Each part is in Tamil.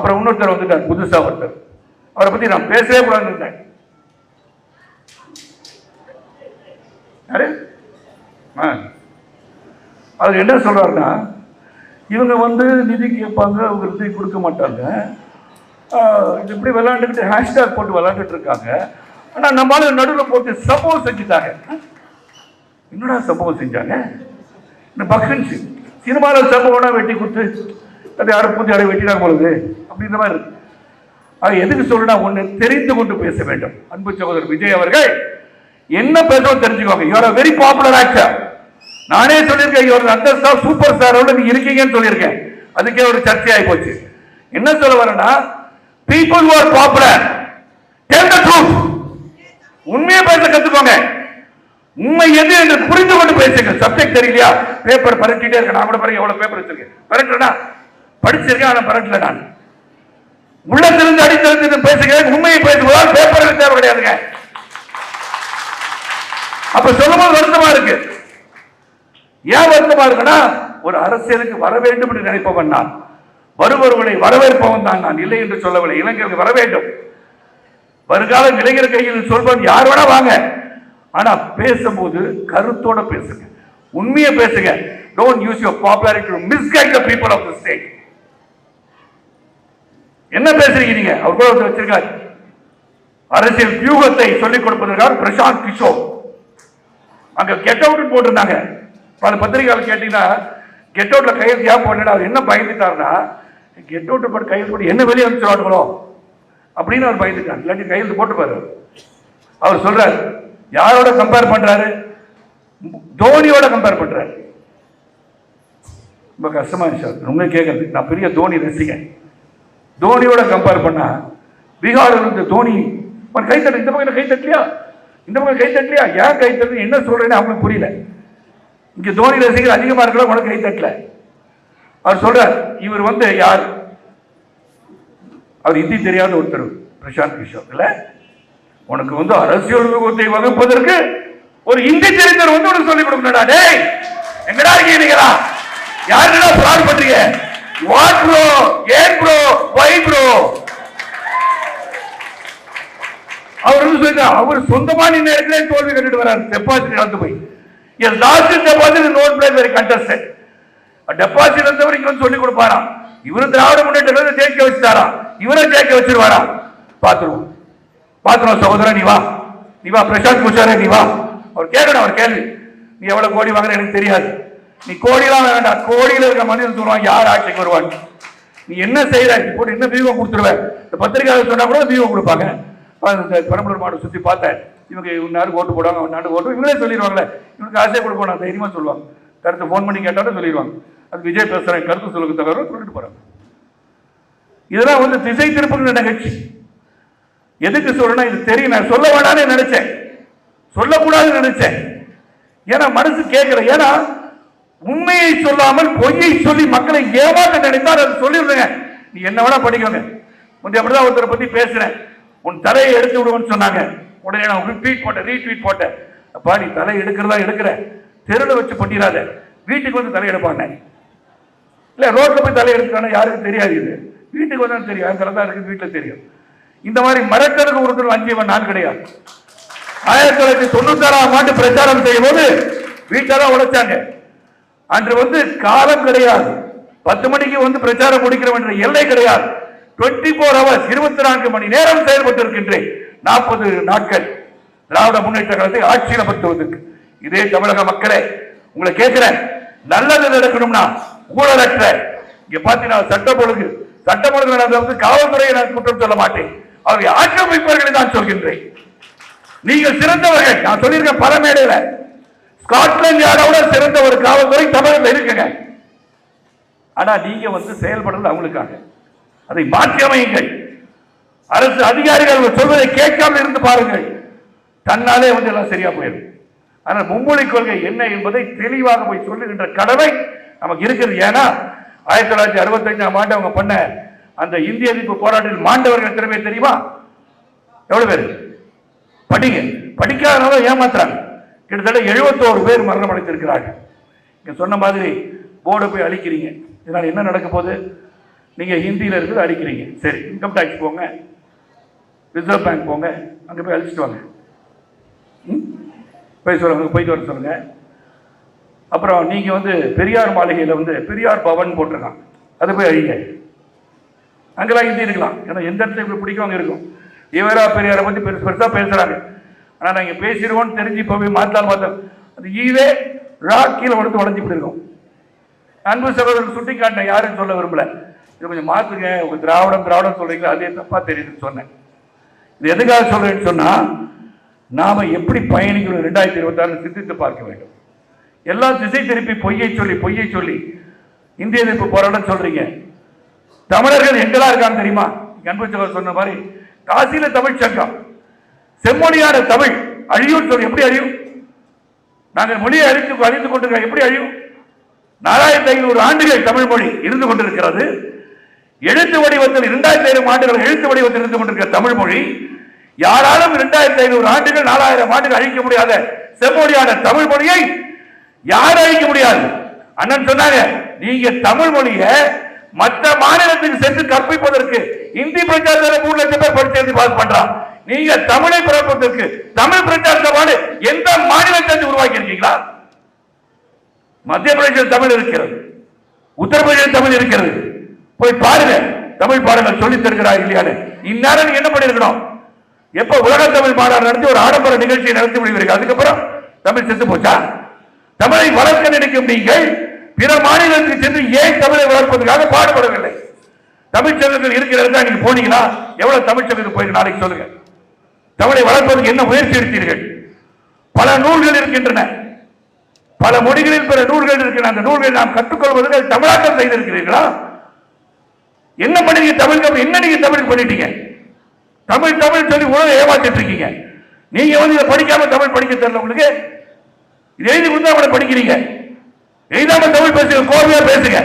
அப்புறம் இன்னொருத்தர் வந்துட்டார், புதுசா ஒருத்தர். அவரை பத்தி நான் பேசவே கூடாதுன்னு இருந்தேன். அவர் என்ன சொல்றாருன்னா, இவங்க வந்து நிதி கேட்பாங்க, அவங்க நிதி கொடுக்க மாட்டாங்க, இது இப்படி விளையாண்டுக்கிட்டு ஹேஷ்டாக் போட்டு விளையாண்டுட்டு இருக்காங்க. ஆனால் நம்மளால நடுவில் போட்டு சம்பவம் செஞ்சுட்டாங்க. என்னடா சம்பவம் செஞ்சாங்க? இந்த பக்ரன்ஸ் சினிமாவில் சம்பவம்னா வெட்டி கொடுத்து அதை அடுப்பூத்தி அடை வெட்டினாங்க பொழுது அப்படின்ற மாதிரி இருக்கு. அது எதுக்கு சொல்றா, ஒன்று தெரிந்து கொண்டு பேச வேண்டும். அன்பு சகோதரர் விஜய் அவர்கள் என்ன பேசணும் தெரிஞ்சுக்கோங்க. You're very popular actor. நானே சொல்லியிருக்கேன், யூஆர் அந்த ஸ்டார் சூப்பர் ஸ்டாரோட நீங்க இருக்கீங்கன்னு சொல்லியிருக்கேன். அதுக்கே ஒரு சர்ச்சையாகி போச்சு. என்ன சொல்ல வரேன்னா, people who are popular tell the truth. உண்மையை பேச கத்துக்கோங்க. உண்மை எது என்று புரிந்து கொண்டு பேசுங்க. சப்ஜெக்ட் தெரியலையா, பேப்பர் பரட்டிட்டே இருக்க. நான் கூட பாருங்க எவ்வளவு பேப்பர் வச்சிருக்கேன். பரட்டா படிச்சிருக்கேன், ஆனா பரட்டல. நான் உள்ளத்திலிருந்து அடித்தெழுந்து பேசுகிறேன். உண்மையை பேசுவதால் பேப்பருக்கு தேவை கிடையாதுங்க. அப்ப சொல்லும்போது வருத்தமா இருக்கு. ஏன் வருத்தமா இருக்குன்னா, ஒரு அரசியலுக்கு வர வேண்டும் என்று நினைப்பவன் நான், வருபவர்களை வரவேற்பவன் தான் நான், இல்லை என்று சொல்லவில்லை. இளைஞர்கள் வர வேண்டும். வருகால இளைஞர் கையில் சொல்பவன் யார் வேணா வாங்க, ஆனா பேசும்போது கருத்தோட பேசுங்க, உண்மையை பேசுங்க. Don't use your popularity to misguide the people of the state. என்ன பேசுறீங்க நீங்க? அவர் கூட வச்சிருக்காரு, அரசியல் வியூகத்தை சொல்லிக் கொடுப்பதற்காக பிரசாந்த் கிஷோர் அங்க கெட் அவுட் போட்டிருந்தாங்க. பல பத்திரிகையாளர் கேட்டீங்கன்னா, கெட் அவுட்ல கையெழுத்து ஏன் போடல, அவர் என்ன பயந்துட்டாருன்னா, கெட் அவுட் போட்டு கையெழுத்து போட்டு என்ன வெளியே அனுப்பிச்சுடுவாங்களோ அப்படின்னு அவர் பயந்துட்டார். இல்லாட்டி கையெழுத்து போட்டுப்பாரு. அவர் சொல்றாரு, யாரோட கம்பேர் பண்றாரு? தோனியோட கம்பேர் பண்றாரு. ரொம்ப கஷ்டமா இருந்துச்சு உண்மை கேட்கறது. நான் பெரிய தோனி ரசிகன். தோனியோட கம்பேர் பண்ணா, பீகாரில் இருந்த தோனி கை தட்டு, இந்த பக்கம் கை தட்டலையா, இந்த பக்கம் கை தட்டலையா, ஏன் கை தட்டு என்ன சொல்றேன்னு அவங்களுக்கு புரியல. இங்க தோனி ரசிகர் அதிகமா இருக்கலாம், உனக்கு கை தட்டல. அவர் சொல்றார், இவர் வந்து யார்? அவர் ஹிந்தி தெரியாத ஒருத்தர், பிரசாந்த் கிஷோர். இல்ல, உனக்கு வந்து அரசியல் வியூகத்தை வகுப்பதற்கு ஒரு ஹிந்தி தெரிந்தவர் வந்து உனக்கு சொல்லிக் கொடுக்கணும்டா. டேய், எங்கடா இருக்கீங்களா? யாருடா ஃப்ராட் பண்றீங்க? வாட் ப்ரோ, ஏன் ப்ரோ, வை ப்ரோ? அவர் வந்து சொல்றார், அவர் சொந்தமா நின்ன இடத்துல தோல்வி கண்டுட்டு வராரு. டெபாசிட் இழந்து போய், என் lost deposit not play very contested. Deposit இருந்தவர் இங்க வந்து சொல்லி கொடுப்பாராம். இவரு திராவிட முன்னேற்ற ஜெயிக்க வச்சுட்டாரா, இவரை ஜெயிக்க வச்சிருவாரா? பாத்துருவோம் பாத்துருவோம். சகோதரன் நீ வா, நீ வா, பிரசாந்த் கிஷோரே நீ வா. அவர் கேட்கணும், அவர் கேள்வி, நீ எவ்வளவு கோடி வாங்குற எனக்கு தெரியாது, நீ கோடியெல்லாம் வேண்டாம், கோடியில் இருக்க மனிதன் சொல்லுவான் யார் ஆட்சிக்கு வருவான், நீ என்ன செய்யற போட்டு என்ன வியூகம் கொடுத்துருவேன். இந்த பத்திரிகையாளர் சொன்னா கூட வியூகம் கொடுப்பாங்க. பெரம்பலூர் மாவட்டம் சுற்றி பார்த்தேன், இவங்க இவனாருக்கு ஓட்டு போடுவாங்க, அவன் நாடு ஓட்டு இவங்களே சொல்லிடுவாங்களே, இவனுக்கு ஆசையை கொடுப்போம் நான் தைரியமா சொல்லுவாங்க. கருத்து ஃபோன் பண்ணி கேட்டாலும் சொல்லிடுவாங்க, அது விஜய் பேசுறேன் கருத்து சொல்லுக்கு தவிர சொல்லிட்டு போறாங்க. இதெல்லாம் வந்து திசை திருப்புகிற நிகழ்ச்சி. எதுக்கு சொல்றேன்னா, இது தெரியும், நான் சொல்ல வேணான்னு நினைச்சேன், சொல்லக்கூடாதுன்னு நினைச்சேன். ஏன்னா மனசு கேட்கல. ஏன்னா உண்மையை சொல்லாமல் பொய்யை சொல்லி மக்களை ஏமாற்ற நினைத்தால் அது சொல்லிடுறேங்க. நீ என்ன வேணா படிக்கோங்க. முந்தைய அப்படிதான் ஒருத்தரை பத்தி பேசுறேன், உன் தலையை எடுத்து விடுவோன்னு சொன்னாங்க. உடனே நான் ரிட்வீட் போட்டேன், ரீட்வீட் போட்டேன். அப்பா நீ தலை எடுக்கிறதா எடுக்கிற, தெருவில் வச்சு பண்ணிடாத, வீட்டுக்கு வந்து தலை எடுப்பாங்க. இல்ல ரோட்ல போய் தலை எடுக்கிறான யாருக்கும் தெரியாது, இது வீட்டுக்கு வந்தாலும் தெரியும், அந்த தான் இருக்கு, வீட்டில் தெரியும். இந்த மாதிரி மிரட்டலுக்கு ஒருத்தர் அஞ்சவன் நான் கிடையாது. 1996ஆம் ஆண்டு பிரச்சாரம் செய்யும் போது வீட்டெல்லாம் உழைச்சாங்க. அன்று வந்து காலம் கிடையாது, 10 மணிக்கு வந்து பிரச்சாரம் முடிக்கிறோம் என்ற எல்லை கிடையாது. 24 hours 24 மணி நேரம் செயல்பட்டு இருக்கின்றேன். 40 நாட்கள் திராவிட முன்னேற்ற கழகத்தை ஆட்சியில் படுத்துவதற்கு. இதே தமிழக மக்களே, உங்களை கேட்கிறேன், நல்லது நடக்கணும்னா ஊழலற்ற, இங்க பாத்தீங்கன்னா சட்டம் ஒழுங்கு நடந்தது, காவல்துறையை நான் குற்றம் சொல்ல மாட்டேன், அவருடைய ஆக்கிரமிப்பவர்களை நான் சொல்கின்றேன். நீங்கள் சிறந்தவர்கள், நான் சொல்லியிருக்கேன் பல மேடையில, ஸ்காட்லாந்து யாரோட சிறந்த ஒரு காவல்துறை தமிழகத்தில் இருக்குங்க. ஆனா நீங்க வந்து செயல்படுறது அவங்களுக்காக, அதை மாற்றி அமையுங்கள். அரசு அதிகாரிகள் சொல்வதை கேட்காமல் இருந்து பாருங்கள், தன்னாலே வந்து எல்லாம் சரியா போயிடும். ஆனால் மும்மொழி கொள்கை என்ன என்பதை தெளிவாக போய் சொல்லுகின்ற கடமை நமக்கு இருக்கிறது. ஏன்னா 1965ஆம் ஆண்டு அவங்க பண்ண அந்த இந்திய எதிர்ப்பு போராட்டத்தில் மாண்டவர்கள் எத்தனை பேர் தெரியுமா? எவ்வளவு பேர்? படிங்க, படிக்காதனால ஏமாத்துறாங்க. கிட்டத்தட்ட 71 பேர் மரணம் அடைந்திருக்கிறார்கள். நீங்க சொன்ன மாதிரி போர்டை போய் அழிக்கிறீங்க, இதனால் என்ன நடக்க போகுது? நீங்க ஹிந்தியில இருக்குது அடிக்கிறீங்க. சரி, இன்கம் டாக்ஸ் போங்க, ரிசர்வ் பேங்க் போங்க, அங்க போய் அழிச்சிட்டு வாங்க. போய் சொல்லுங்க, போயிட்டு வர சொல்லுங்க. அப்புறம் நீங்க வந்து பெரியார் மாளிகையில் வந்து பெரியார் பவன் போட்டிருக்கான், அதை போய் அழிங்க. அங்கெல்லாம் ஹிந்தி இருக்கலாம், ஏன்னா எந்த இடத்துல இப்படி பிடிக்கும் அங்கே இருக்கும். இவரா பெரியாரை பற்றி பெருசு பெருசாக பேசுறாங்க. ஆனால் நாங்கள் பேசிடுவோம்னு தெரிஞ்சு இப்போ போய் மாற்றால் பார்த்தோம், அது ஈவே கீழே உடத்து உடஞ்சிட்டு இருக்கும். அன்பு சகோதரர் சுட்டி காட்டினேன், யாரும் சொல்ல விரும்பல, இது கொஞ்சம் மாற்றுங்க, உங்க திராவிடம் சொல்றீங்களா, அதே தப்பா தெரியுதுன்னு சொன்னேன். இது எதுக்காக சொல்றேன்னு சொன்னா, நாம எப்படி பயணிக்கணும் 2026 சிந்தித்து பார்க்க வேண்டும். எல்லாம் திசை திருப்பி பொய்யை சொல்லி இந்திய எதிர்ப்பு போராட்டம் சொல்றீங்க. தமிழர்கள் எங்கெல்லாம் இருக்காங்க தெரியுமா? அன்பு சகோதரர் சொன்ன மாதிரி காசியில தமிழ் சங்கம், செம்மொழியான தமிழ் அழியும் சொல்லி எப்படி அழியும்? நாங்கள் மொழியை அழித்து கொண்டிருக்கிறோம், எப்படி அழியும்? 4500 ஆண்டுகள் தமிழ் மொழி இருந்து கொண்டிருக்கிறது. எழுத்து வடிவத்தில் 2500 ஆண்டுகள் எழுத்து வடிவத்தில் இருந்து கொண்டிருக்கிற தமிழ் மொழி யாராலும் 2500 ஆண்டுகள் 4000 ஆண்டுகள் அழிக்க முடியாத செம்மொழியான தமிழ் மொழியை யாரும் அழிக்க முடியாது. அண்ணன் சொன்னாங்க, நீங்க தமிழ் மொழியை மற்ற மாநிலத்துக்கு சென்று கற்பிப்பதற்கு இந்தி பிரச்சாரத்தில் 3 லட்சம் பேர் படிச்சு பாஸ் பண்றான். நீங்க தமிழை பிறப்பதற்கு தமிழ் பிரச்சாரத்தை எந்த மாநிலத்தை உருவாக்கி இருக்கீங்களா? மத்திய பிரதேசத்தில் தமிழ் இருக்கிறது, உத்தரப்பிரதேச தமிழ் இருக்கிறது, போய் பாருங்க, தமிழ் பாடங்கள் சொல்லி தருகிறார் இல்லையான்னு. இந்நேரம் என்ன பண்ணிருக்கணும்? எப்ப உலக தமிழ் மாநாடு நடத்தி ஒரு ஆடம்பர நிகழ்ச்சியை நடத்தி முடிவீர்கள், அதுக்கப்புறம் தமிழ் செத்து போச்சா? தமிழை வளர்க்க நினைக்கும் நீங்கள் பிற மாநிலத்துக்கு சென்று ஏன் தமிழை வளர்ப்பதற்காக பாடுபடவில்லை? தமிழ் சங்கங்கள் இருக்கிற இடத்துல நீங்க போனீங்கன்னா எவ்வளவு தமிழ் சங்கத்துக்கு போய் நாளைக்கு சொல்லுங்க. தமிழை வளர்ப்பதற்கு என்ன முயற்சி எடுத்தீர்கள்? பல நூல்கள் இருக்கின்றன, பல மொழிகளில் பிற நூல்கள் இருக்கின்றன. அந்த நூல்களை நாம் கற்றுக்கொள்வதற்கு தமிழாக்கம் செய்திருக்கிறீர்களா? என்ன பண்ணீங்க? தமிழ் என்ன நீங்க தமிழ் பண்ணிட்டீங்க? தமிழ் தமிழ் சொல்லி உலக ஏமாற்றிட்டு இருக்கீங்க. நீங்க வந்து இதை படிக்காம தமிழ் படிக்க தெரியல உங்களுக்கு. இது எழுதி கொடுத்தா கூட படிக்கிறீங்க, எழுதாம தமிழ் பேசுங்க, கோர்வையா பேசுங்க.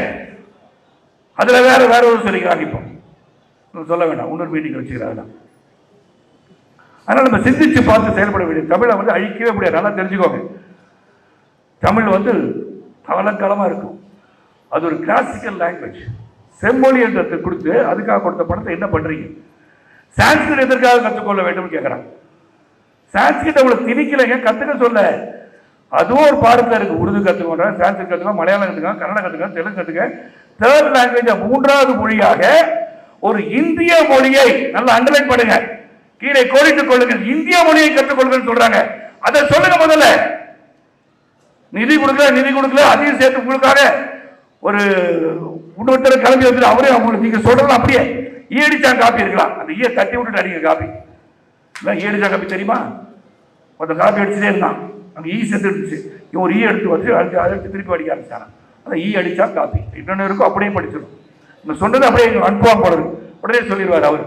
அதுல வேற ஒரு சொல்லிக்கிறாங்க. இப்போ சொல்ல வேண்டாம், இன்னொரு மீட்டிங் வச்சுக்கிறாங்க. அதனால நம்ம சிந்திச்சு பார்த்து செயல்பட வேண்டிய. தமிழை வந்து அழிக்கவே முடியாது, நல்லா தெரிஞ்சுக்கோங்க. தமிழ் வந்து காலங்காலமா இருக்கும், அது ஒரு கிளாசிக்கல் லாங்குவேஜ். செம்மொழி என்றதை கொடுத்து அதுக்காக கொடுத்த பணத்தை என்ன பண்றீங்க? சான்ஸ்கிரிட் எதற்காக கற்றுக்கொள்ள வேண்டும் கேட்கிறாங்க. சான்ஸ்கிரிட் அவ்வளவு திணிக்கலைங்க, கத்துக்க சொல்ல. அதுவும் ஒரு பாடத்தில் இருக்கு. உருது கத்துக்கோங்க, சான்ஸ்கிரிட் கத்துக்க, மலையாளம் கத்துக்க, கன்னடம் கத்துக்க, தெலுங்கு கத்துக்க. தேர்ட் லாங்குவேஜ், 3வது மொழியாக ஒரு இந்திய மொழியை நல்லா அண்டர்லைன் பண்ணுங்க, கீழே கோடிட்டுக் கொள்ளுங்கள். இந்திய மொழியை கற்றுக்கொள்ளுங்கள் சொல்றாங்க. அதை சொல்லுங்க. முதல்ல நிதி கொடுக்கல, அதையும் சேர்த்து உங்களுக்காக ஒரு இன்னொருத்தர் கிளம்பி வந்து அவரே அவங்களுக்கு நீங்க சொல்றது அப்படியே ஈடிச்சா காப்பி இருக்கலாம், அந்த ஈய தட்டி விட்டுட்டு அடிங்க காப்பி. ஈடிச்சா காப்பி தெரியுமா? ஒருத்தர் காப்பி அடிச்சுட்டே இருந்தான், அங்கே ஈ செத்து இருந்துச்சு, இவன் ஒரு ஈ எடுத்து வச்சு அடுத்து திருப்பி அடிக்க ஆரம்பிச்சாங்க. அந்த ஈ அடிச்சா காப்பி இன்னொன்று இருக்கும், அப்படியே படிச்சிடும். நம்ம சொன்னது அப்படியே அனுப்புவாங்க போல இருக்கு, உடனே சொல்லிடுவார் அவர்.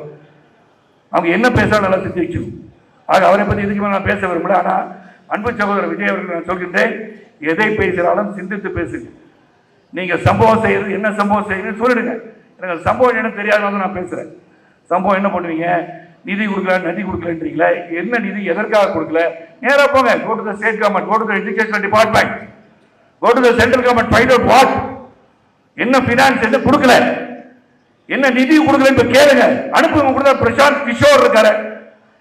அவங்க என்ன பேசாலும் நல்லா செஞ்சு வச்சிடும். ஆக அவரை பற்றி இதுக்கு நான் பேச விரும்பல. ஆனால் அன்பு சகோதரர் விஜய் அவர்கள் நான் சொல்கின்றேன், எதை பேசினாலும் சிந்தித்து பேசுங்க. நீங்க சம்பவம் செய்யறது என்ன சம்பவம் செய்யணும்னு சொல்லிடுங்க. எனக்கு சம்பவம் என்ன தெரியாத நான் பேசுறேன். சம்பவம் என்ன பண்ணுவீங்க? நிதி கொடுக்கலன்றீங்களா? என்ன நிதி எதற்காக கொடுக்கல? நேரா போங்க, go to the state government, go to the education department, go to the central government, find out what என்ன பினான்ஸ் என்ன கொடுக்கல, என்ன நிதி கொடுக்கல இப்ப கேளுங்க. அனுப்புங்க. கொடுத்தா பிரசாந்த் கிஷோர் இருக்காரு,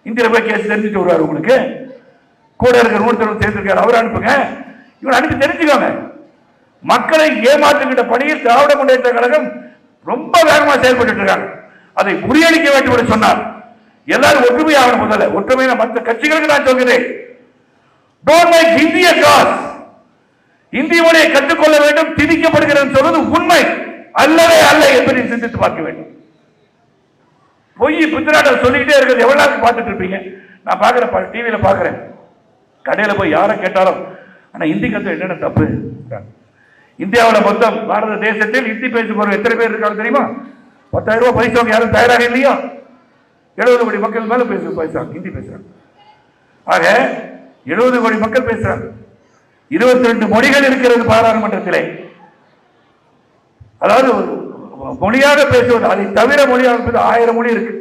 இந்தியில போய் கேஸ் தெரிஞ்சுட்டு வருவார். உங்களுக்கு கூட இருக்கிற ஒருத்தர் சேர்ந்திருக்காரு, அவர் அனுப்புங்க. இவன் அனுப்பி தெரிஞ்சுக்கோங்க. மக்களை ஏமாற்றுகின்ற பணியில் திராவிட முன்னேற்ற கழகம் ரொம்ப வேகமாக செயல்பட்டு இருக்காங்க. அதை முறியடிக்க வேண்டும் என்று சொன்னார். எல்லாரும் ஒற்றுமையாக முதல்ல ஒற்றுமையான மற்ற கட்சிகளுக்கு நான் சொல்கிறேன், டோன்ட் மேக் இந்திய காஸ். இந்திய மொழியை கற்றுக்கொள்ள வேண்டும், திணிக்கப்படுகிறது சொல்வது உண்மை அல்லவே அல்ல என்பதை சிந்தித்து பார்க்க வேண்டும். பொய் புத்திராட்ட சொல்லிக்கிட்டே இருக்கிறது எவ்வளவு நாள் பார்த்துட்டு இருப்பீங்க? நான் பார்க்குறேன், டிவியில பார்க்குறேன், கடையில் போய் யாரை கேட்டாலும் ஆனால் ஹிந்தி கற்று என்னென்ன தப்பு. இந்தியாவில் மொத்தம் பாரத தேசத்தில் ஹிந்தி பேசுபவர் எத்தனை பேர் இருக்காங்க தெரியுமா? 10,000 ரூபாய் பைசா யாரும் தயாராக இல்லையா? 70 கோடி மக்கள் மேல பேசுறாங்க, ஹிந்தி பேசுறாங்க. ஆக 70 கோடி மக்கள் பேசுறாங்க. 22 மொழிகள் இருக்கிறது பாராளுமன்றத்திலே. அதாவது மொழியாக பேசுவது, அதை தவிர மொழியாக பேசுவது 1000 மொழி இருக்கு.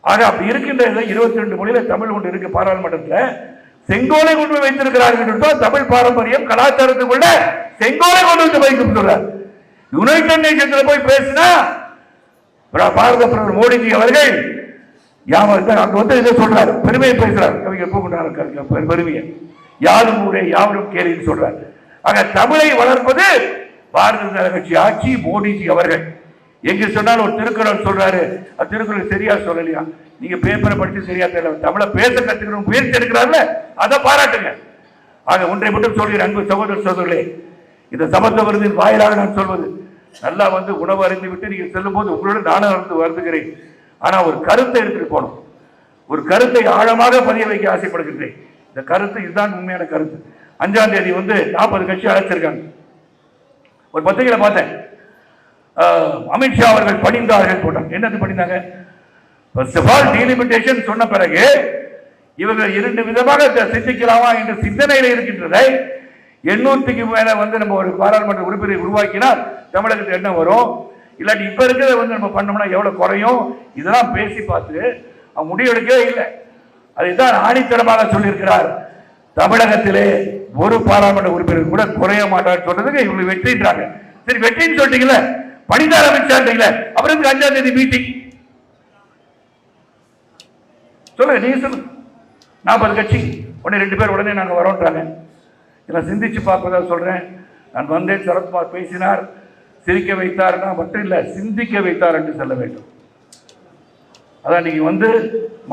ஆக அப்படி இருக்கின்ற 22 மொழியில தமிழ் ஒன்று இருக்கு பாராளுமன்றத்தில். செங்கோலை கொண்டு வைத்திருக்கிறார்கள். தமிழ் பாரம்பரியம் கலாச்சாரத்துக்குள்ள செங்கோலை கொண்டு வந்து வைக்கும் சொல்றார். யுனைடெட் நேஷன்ஸ்ல போய் பேசினா பாரத பிரதமர் மோடிஜி அவர்கள் அங்க வந்து இதை சொல்றாரு, பெருமையை பேசுறாரு. கவிஞர் பூங்குன்றார் பெருமையை யாரும் ஊரே யாவரும் கேள்வின்னு சொல்றாரு. ஆக தமிழை வளர்ப்பது பாரதிய ஜனதா கட்சி ஆட்சி, மோடிஜி அவர்கள். எங்க சொன்னாலும் ஒரு திருக்குறள் சொல்றாரு, அது திருக்குறள் சரியா சொல்லலையா, நீங்க பேப்பரை படிச்சு சரியா தெரியல, தமிழை பேச கத்துக்கணும் முயற்சி எடுக்கிறாருல, அதை பாராட்டுங்க. ஆக ஒன்றை மட்டும் சொல்கிறேன் அன்பு சகோதர சகோதரர்களே, இந்த சமத்துவ விருதின் வாயிலாக நான் சொல்வது, நல்லா வந்து உணவு அறிந்து விட்டு நீங்க செல்லும் போது உங்களோட நானும் வருந்துகிறேன். ஆனா ஒரு கருத்தை எடுத்துட்டு போகணும், ஒரு கருத்தை ஆழமாக பதிய வைக்க ஆசைப்படுகின்றேன். இந்த கருத்து இதுதான் உண்மையான கருத்து. 5ஆம் தேதி வந்து 40 கட்சி அழைச்சிருக்காங்க. ஒரு பத்திரிகையில பார்த்தேன், அமித்ஷா அவர்கள் பணிந்தார்கள் போட்டாங்க. என்னது பணிந்தாங்க? டீலிமிட்டேஷன் சொன்ன பிறகு இவர்கள் 2 விதமாக சிந்திக்கலாமா என்ற சிந்தனையில் இருக்கின்றதை 800க்கு மேல வந்து நம்ம ஒரு பாராளுமன்ற உறுப்பினரை உருவாக்கினால் தமிழகத்தில் என்ன வரும், இல்லாட்டி இப்ப இருக்கிறத வந்து நம்ம பண்ணோம்னா எவ்வளவு குறையும், இதெல்லாம் பேசி பார்த்து அவங்க முடிவெடுக்கவே இல்லை. அதைத்தான் ஆணித்தரமாக சொல்லியிருக்கிறார். தமிழகத்திலே ஒரு பாராளுமன்ற உறுப்பினர் கூட குறைய மாட்டார் சொல்றதுக்கு இவங்க வெற்றின்றாங்க. சரி, வெற்றின்னு சொல்லிட்டீங்களே, பணிதார அமைச்சான்றீங்களே, அப்புறம் 5ஆம் தேதி மீட்டிங் சொல்லுங்க, நீங்க சொல்லுங்க. 40 கட்சி உடனே 2 பேர் உடனே நாங்க வரோன்றாங்க. இதெல்லாம் சிந்திச்சு பார்ப்பதா சொல்றேன். நான் வந்தேன், சரத்குமார் பேசினார், சிரிக்க வைத்தார்னா மட்டும் இல்ல, சிந்திக்க வைத்தார் என்று சொல்ல வேண்டும். அதான் நீங்க வந்து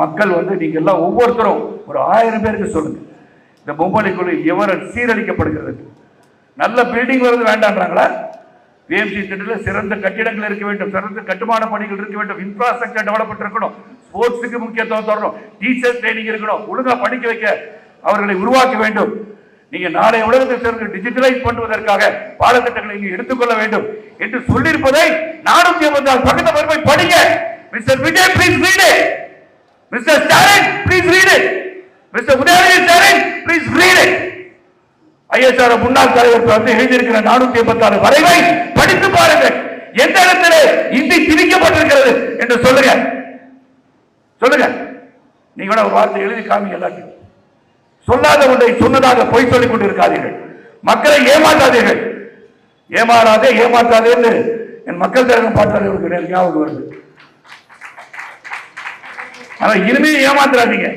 மக்கள் வந்து நீங்க எல்லாம் ஒவ்வொருத்தரும் ஒரு 1000 பேருக்கு சொல்லுங்க, இந்த பொம்பளைக்குழு எவர சீரழிக்கப்படுகிறது. நல்ல பில்டிங் வருது வேண்டான்றாங்களா? பிஎம்சி திட்டத்தில் சிறந்த கட்டிடங்கள் இருக்க வேண்டும், சிறந்த கட்டுமான பணிகள் இருக்க வேண்டும், இன்ஃப்ராஸ்ட்ரக்சர் டெவலப்மெண்ட் இருக்கணும், ஸ்போர்ட்ஸுக்கு முக்கியத்துவம் தரணும், டீச்சர் ட்ரைனிங் இருக்கணும், ஒழுங்கா படிக்க வைக்க அவர்களை உருவாக்க வேண்டும். நீங்க நாளை உலகத்தை சேர்ந்து டிஜிட்டலைஸ் பண்ணுவதற்காக பாடத்திட்டங்களை நீங்க எடுத்துக்கொள்ள வேண்டும் என்று சொல்லியிருப்பதை 486 பக்கத்தை போய் படிங்க. Mister Vijay please read it, mister Stalin please read it, mister Udhayanidhi Stalin please read it. ISR முன்னாள் தலைவர் வந்து எழுதியிருக்கிற 486 வரைவை படித்து பாருங்கள். எந்த இடத்திலே இந்தி திணிக்கப்பட்டிருக்கிறது என்று சொல்லுங்க, சொல்லுங்க. நீங்க ஒரு வார்த்தை எழுதி காமிங்க எல்லாத்தையும். சொல்லாத ஒன்றை சொன்னதாக பொய் சொல்லிக் கொண்டிருக்காதீர்கள், மக்களை ஏமாற்றாதீர்கள். ஏமாறாதே ஏமாற்றாதே என்று என் மக்கள் தலைவர் பாட்டாளர்களுக்கு ஞாபகம் வருது. ஆனா இனிமே ஏமாத்துறாதீங்க.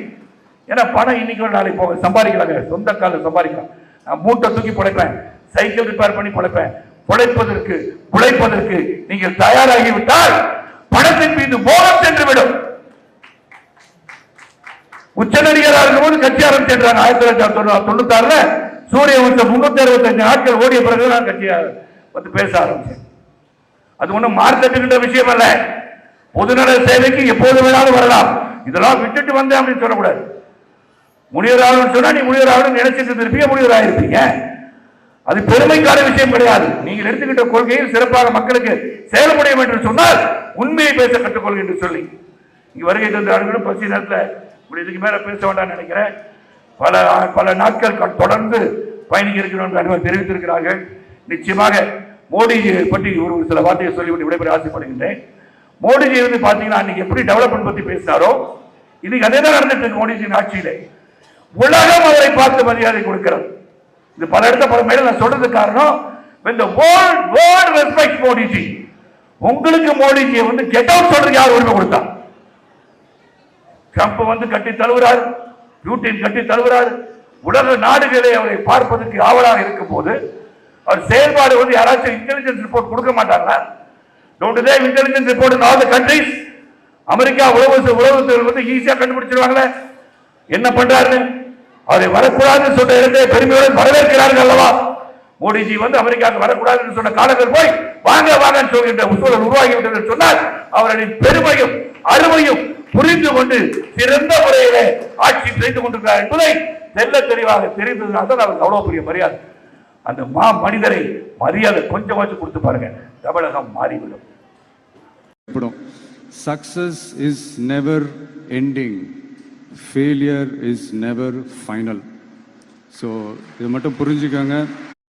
ஏன்னா பணம் இன்னைக்கு ஒரு நாளைக்கு போக சம்பாதிக்கலாங்க, சொந்த கால சம்பாதிக்கலாம். நான் மூட்டை தூக்கி படைப்பேன், சைக்கிள் ரிப்பேர் பண்ணி படைப்பேன். உழைப்பதற்கு நீங்கள் தயாராகிவிட்டால் பணத்தின் மீது மோகம் சென்று விடும். உச்ச நடிகராக இருக்கும்போது கட்சி ஆரம்பிச்சிருக்காங்க. 1996 சூரிய வம்சம் 365 நாட்கள் ஓடிய பிறகு நான் கட்சியை வந்து பேச ஆரம்பிச்சேன். அது ஒன்றும் மார்க்கெட்டுகின்ற விஷயம் அல்ல. பொதுநல சேவைக்கு எப்போது வேணாலும் வரலாம். இதெல்லாம் விட்டுட்டு வந்தேன் அப்படின்னு சொல்லக்கூடாது. முனிவராக சொன்னா நீ முனிவராக நினைச்சிட்டு இருப்பீங்க, முனிவராக இருப்பீங்க. அது பெருமைக்கான விஷயம் கிடையாது. நீங்கள் எடுத்துக்கிட்ட கொள்கையில் சிறப்பாக மக்களுக்கு செயல்படும் என்று சொன்னால் உண்மையை பேச கற்றுக்கொள்க என்று சொல்லி இங்க வருகை தந்தார்களும் பசி நேரத்தில் இதுக்கு மேல பேச வேண்டாம் நினைக்கிறேன். பல நாட்கள் தொடர்ந்து பயணிக்க இருக்கிறோம் என்று தெரிவித்திருக்கிறார்கள். நிச்சயமாக மோடிஜி பற்றி ஒரு சில வார்த்தையை சொல்லிவிட்டு விடைபெற ஆசைப்படுகின்றேன். மோடிஜி வந்து பாத்தீங்கன்னா அன்னைக்கு எப்படி டெவலப்மெண்ட் பத்தி பேசினாரோ இன்னைக்கு அதே தான் நடந்துட்டு இருக்கு. மோடிஜியின் ஆட்சியிலே உலகம் அவரை பார்த்து மரியாதை கொடுக்கிறது. இது பல இடத்துல பல மேல நான் சொல்றது காரணம், when the world respects Modiji. உங்களுக்கு மோடிஜியை வந்து கெட் அவுட் சொல்றதுக்கு யார் உரிமை கொடுத்தா? ட்ரம்ப் வந்து கட்டி தழுவுறார், யூடின் கட்டி தழுவுறார். உலக நாடுகளே அவரை பார்ப்பதற்கு ஆவலாக இருக்கும் போது அவர் செயல்பாடு வந்து யாராச்சும் இன்டெலிஜென்ஸ் ரிப்போர்ட் கொடுக்க மாட்டாங்களா? Don't they have intelligence report in all the countries? America உளவுத்துறை வந்து ஈஸியா கண்டுபிடிச்சிருவாங்களே என்ன பண்றாரு. அவரை வரக்கூடாதுன்னு சொன்ன இடத்தை பெருமையுடன் வரவேற்கிறார்கள் அல்லவா? மோடிஜி வந்து அமெரிக்காவுக்கு வரக்கூடாதுன்னு சொன்ன காலத்தில் போய் வாங்க வாங்கன்னு சொல்கின்ற சூழல் உருவாகிவிட்டது சொன்னால் அவருடைய பெருமையும் அருமையும் புரிந்து கொண்டு சிறந்த முறையிலே ஆட்சி செய்து கொண்டிருக்கிறார் என்பதை தெல்ல தெளிவாக தெரிந்ததுனால தான் அவருக்கு அவ்வளவு பெரிய மரியாதை. அந்த மனிதரை மரியாதை கொஞ்சமாச்சும் கொடுத்து பாருங்க, தமிழகம் மாறிவிடும். Success is never ending, failure is never final. So இதை மட்டும் புரிஞ்சுக்கோங்க.